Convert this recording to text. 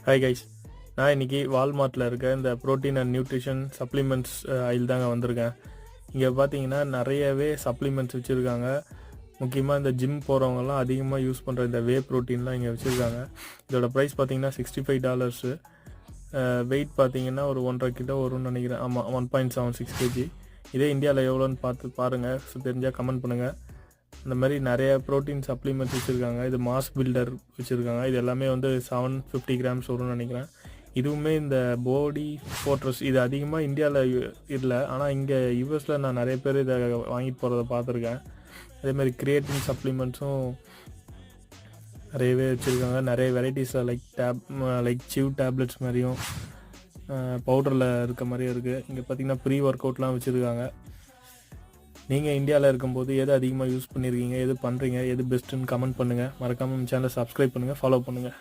Hi guys, நான் இன்றைக்கி வால்மார்ட்டில் இருக்க இந்த protein and nutrition supplements oil தாங்க வந்திருக்கேன். இங்கே பார்த்தீங்கன்னா நிறையவே சப்ளிமெண்ட்ஸ் வச்சுருக்காங்க. முக்கியமாக இந்த ஜிம் போகிறவங்கலாம் அதிகமாக யூஸ் பண்ணுற இந்த வே ப்ரோட்டீன்லாம் இங்கே வச்சுருக்காங்க. இதோட ப்ரைஸ் பார்த்தீங்கன்னா $65. வெயிட் பார்த்தீங்கன்னா ஒரு 1.5 கிலோ வரும்னு நினைக்கிறேன். ஆமாம், 1.76 kg. இதே இந்தியாவில் எவ்வளோன்னு பார்த்து பாருங்கள். தெரிஞ்சால் கமெண்ட் பண்ணுங்கள். இந்த மாதிரி நிறைய ப்ரோட்டீன் சப்ளிமெண்ட்ஸ் வச்சுருக்காங்க. இது மாஸ் பில்டர் வச்சுருக்காங்க. இது எல்லாமே வந்து 750 grams வரும்னு நினைக்கிறேன். இதுவுமே இந்த பாடி ஃபோர்ட்ரஸ் இது அதிகமாக இந்தியாவில் இல்லை, ஆனால் இங்கே யூஎஸில் நான் நிறைய பேர் இதை வாங்கிட்டு போகிறத பார்த்துருக்கேன். அதேமாதிரி கிரியேட்டின் சப்ளிமெண்ட்ஸும் நிறையவே வச்சுருக்காங்க. நிறைய வெரைட்டிஸில் லைக் சிவ் டேப்லெட்ஸ் மாதிரியும் பவுடரில் இருக்க மாதிரியும் இருக்குது. இங்கே பார்த்திங்கன்னா ப்ரீ ஒர்க் அவுட்லாம் வச்சுருக்காங்க. நீங்கள் இந்தியாவில் இருக்கும்போது எது அதிகமாக யூஸ் பண்ணியிருக்கீங்க, எது பண்ணுறீங்க, எது பெஸ்ட்டுன்னு கமெண்ட் பண்ணுங்கள். மறக்காமல் சேனலை சப்ஸ்கிரைப் பண்ணுங்கள், ஃபாலோ பண்ணுங்கள்.